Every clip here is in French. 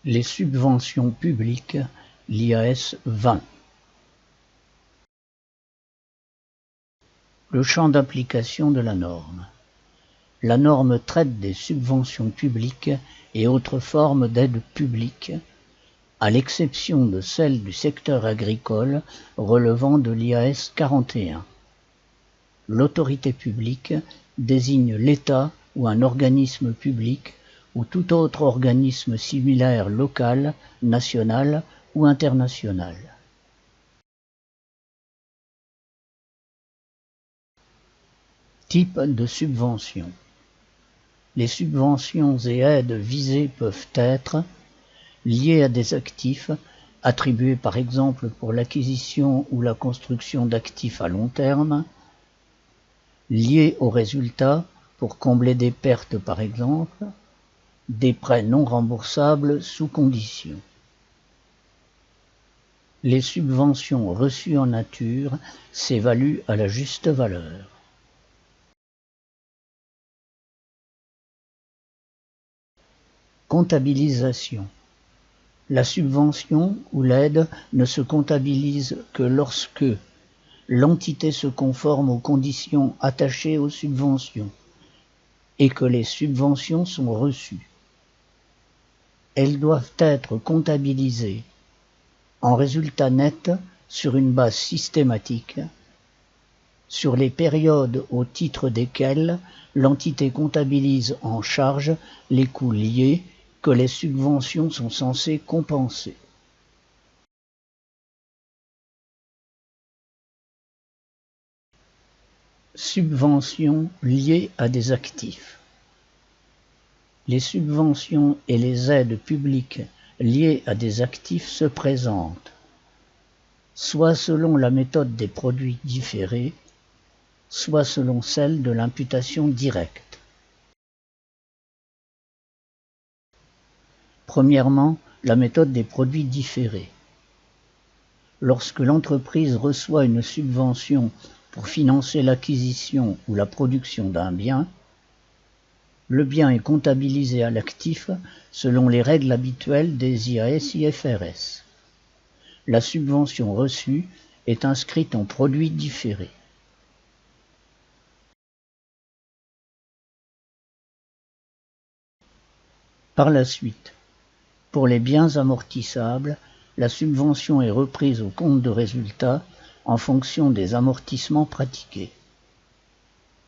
Les subventions publiques, l'IAS 20. Le champ d'application de la norme. La norme traite des subventions publiques et autres formes d'aide publique, à l'exception de celles du secteur agricole relevant de l'IAS 41. L'autorité publique désigne l'État ou un organisme public ou tout autre organisme similaire local, national ou international. Type de subvention. Les subventions et aides visées peuvent être liées à des actifs, attribués par exemple pour l'acquisition ou la construction d'actifs à long terme, liées aux résultats pour combler des pertes par exemple, des prêts non remboursables sous condition. Les subventions reçues en nature s'évaluent à la juste valeur. Comptabilisation. La subvention ou l'aide ne se comptabilise que lorsque l'entité se conforme aux conditions attachées aux subventions et que les subventions sont reçues. Elles doivent être comptabilisées en résultat net sur une base systématique, sur les périodes au titre desquelles l'entité comptabilise en charge les coûts liés que les subventions sont censées compenser. Subventions liées à des actifs. Les subventions et les aides publiques liées à des actifs se présentent soit selon la méthode des produits différés, soit selon celle de l'imputation directe. Premièrement, la méthode des produits différés. Lorsque l'entreprise reçoit une subvention pour financer l'acquisition ou la production d'un bien, le bien est comptabilisé à l'actif selon les règles habituelles des IAS-IFRS. La subvention reçue est inscrite en produit différé. Par la suite, pour les biens amortissables, la subvention est reprise au compte de résultat en fonction des amortissements pratiqués.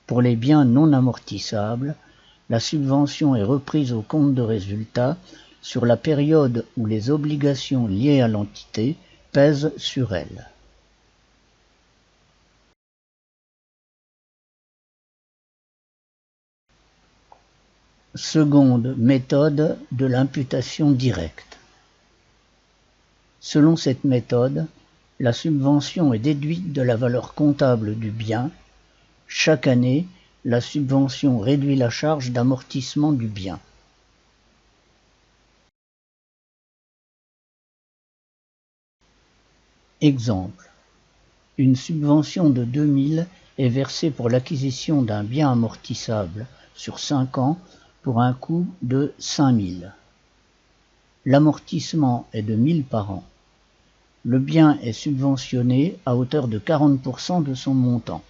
Pour les biens non amortissables, la subvention est reprise au compte de résultat sur la période où les obligations liées à l'entité pèsent sur elle. Seconde méthode de l'imputation directe. Selon cette méthode, la subvention est déduite de la valeur comptable du bien. Chaque année, la subvention réduit la charge d'amortissement du bien. Exemple. Une subvention de 2 000 est versée pour l'acquisition d'un bien amortissable sur 5 ans pour un coût de 5 000. L'amortissement est de 1 000 par an. Le bien est subventionné à hauteur de 40% de son montant.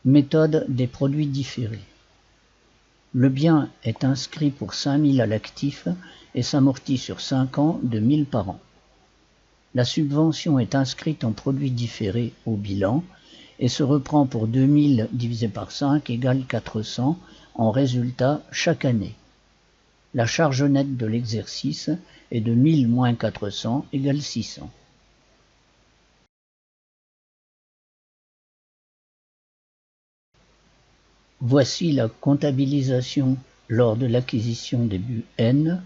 Méthode des produits différés. Le bien est inscrit pour 5 000 à l'actif et s'amortit sur 5 ans de 1 000 par an. La subvention est inscrite en produit différé au bilan et se reprend pour 2 000 divisé par 5 égale 400 en résultat chaque année. La charge nette de l'exercice est de 1 000 moins 400 égale 600. Voici la comptabilisation lors de l'acquisition début N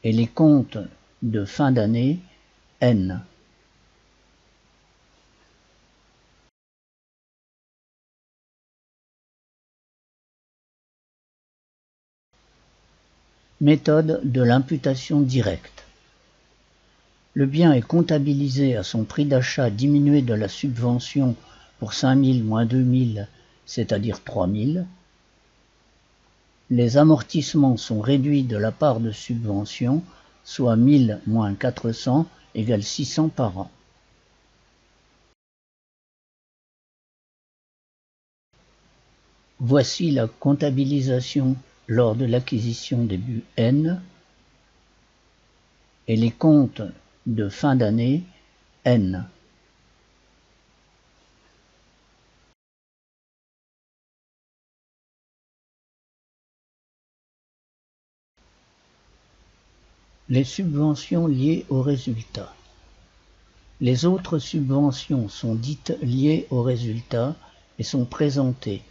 et les comptes de fin d'année N. Méthode de l'imputation directe. Le bien est comptabilisé à son prix d'achat diminué de la subvention pour 5 000 moins 2 000, c'est-à-dire 3 000. Les amortissements sont réduits de la part de subvention, soit 1 000 moins 400 égale 600 par an. Voici la comptabilisation lors de l'acquisition des buts N et les comptes de fin d'année N. Les subventions liées au résultat. Les autres subventions sont dites liées au résultat et sont présentées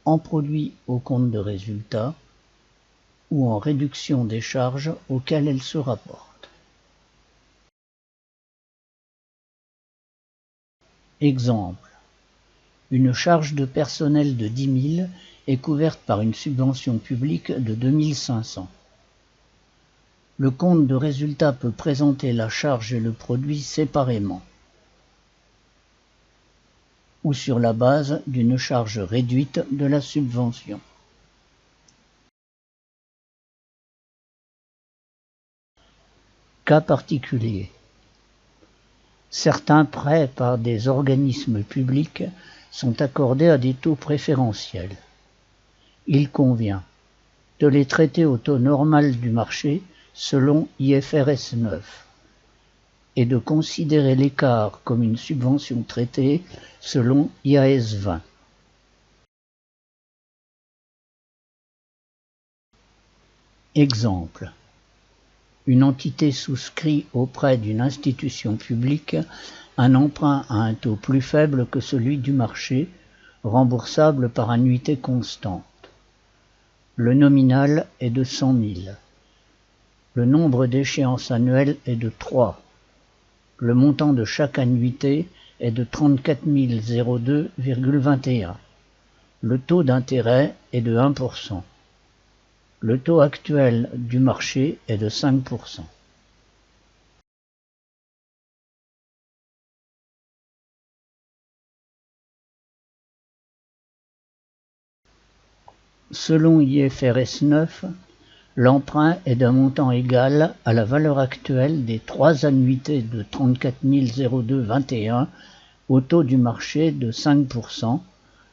en produit au compte de résultat ou en réduction des charges auxquelles elles se rapportent. Exemple. Une charge de personnel de 10 000 est couverte par une subvention publique de 2 500. Le compte de résultat peut présenter la charge et le produit séparément ou sur la base d'une charge réduite de la subvention. Cas particulier. Certains prêts par des organismes publics sont accordés à des taux préférentiels. Il convient de les traiter au taux normal du marché selon IFRS 9 et de considérer l'écart comme une subvention traitée selon IAS 20. Exemple. Une entité souscrit auprès d'une institution publique un emprunt à un taux plus faible que celui du marché, remboursable par annuité constante. Le nominal est de 100 000. Le nombre d'échéances annuelles est de 3. Le montant de chaque annuité est de 34 002,21. Le taux d'intérêt est de 1%. Le taux actuel du marché est de 5%. Selon IFRS 9, l'emprunt est d'un montant égal à la valeur actuelle des 3 annuités de 34 002,21 au taux du marché de 5%,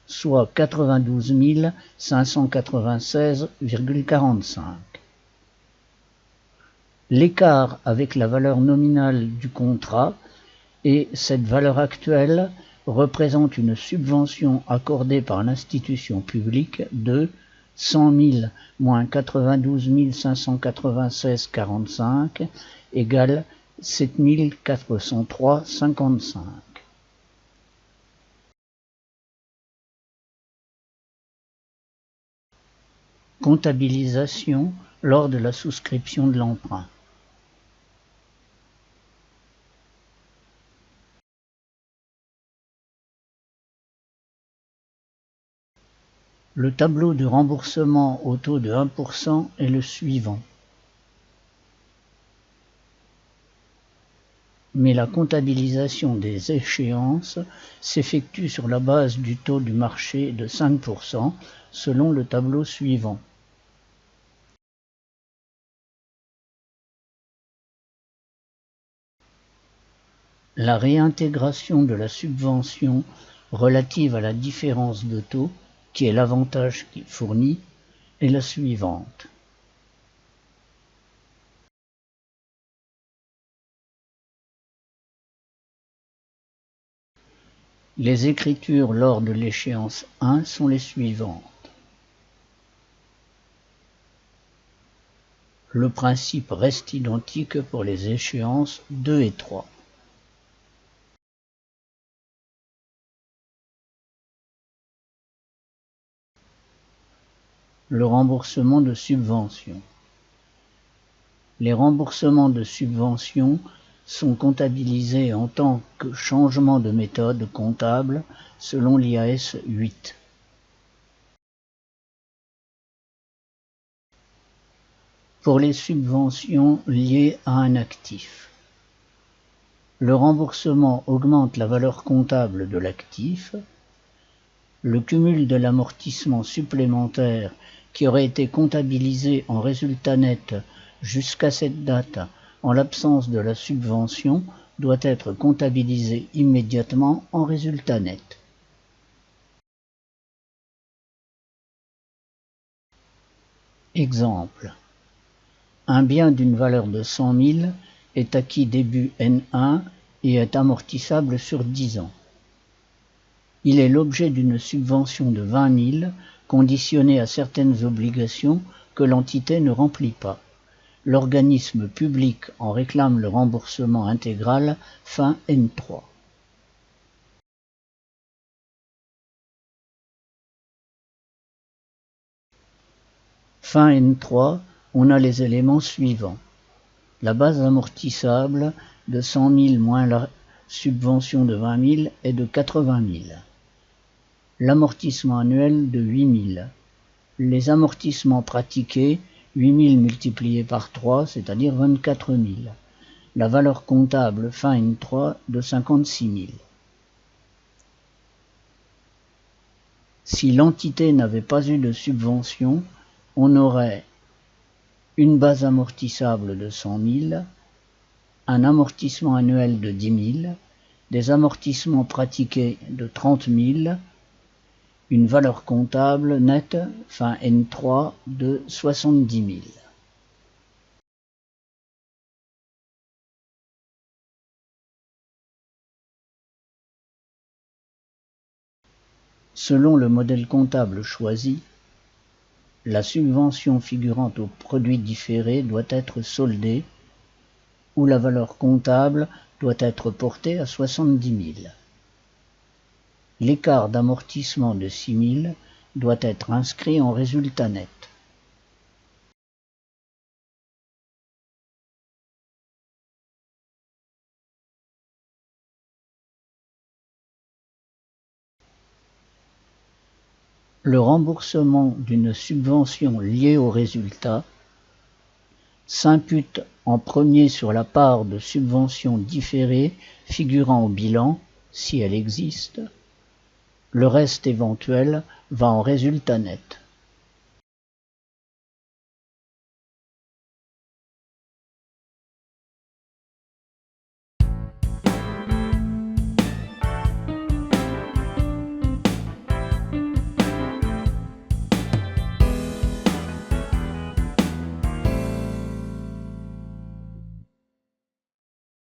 soit 92 596,45. L'écart avec la valeur nominale du contrat et cette valeur actuelle représente une subvention accordée par l'institution publique de 100 000 moins 92 596,45 égale 7 403,55. Comptabilisation lors de la souscription de l'emprunt. Le tableau de remboursement au taux de 1% est le suivant. Mais la comptabilisation des échéances s'effectue sur la base du taux du marché de 5% selon le tableau suivant. La réintégration de la subvention relative à la différence de taux, qui est l'avantage qu'il fournit, est la suivante. Les écritures lors de l'échéance 1 sont les suivantes. Le principe reste identique pour les échéances 2 et 3. Le remboursement de subventions. Les remboursements de subventions sont comptabilisés en tant que changement de méthode comptable selon l'IAS 8. Pour les subventions liées à un actif. Le remboursement augmente la valeur comptable de l'actif. Le cumul de l'amortissement supplémentaire qui aurait été comptabilisé en résultat net jusqu'à cette date en l'absence de la subvention doit être comptabilisé immédiatement en résultat net. Exemple. Un bien d'une valeur de 100 000 est acquis début N1 et est amortissable sur 10 ans. Il est l'objet d'une subvention de 20 000 conditionnée à certaines obligations que l'entité ne remplit pas. L'organisme public en réclame le remboursement intégral fin N3. Fin N3, on a les éléments suivants. La base amortissable de 100 000 moins la subvention de 20 000 est de 80 000. L'amortissement annuel de 8 000. Les amortissements pratiqués, 8 000 multiplié par 3, c'est-à-dire 24 000. La valeur comptable fin N3 de 56 000. Si l'entité n'avait pas eu de subvention, on aurait une base amortissable de 100 000, un amortissement annuel de 10 000, des amortissements pratiqués de 30 000, une valeur comptable nette fin N3 de 70 000. Selon le modèle comptable choisi, la subvention figurant au produit différé doit être soldée ou la valeur comptable doit être portée à 70 000. L'écart d'amortissement de 6 000 doit être inscrit en résultat net. Le remboursement d'une subvention liée au résultat s'impute en premier sur la part de subvention différée figurant au bilan, si elle existe. Le reste éventuel va en résultat net.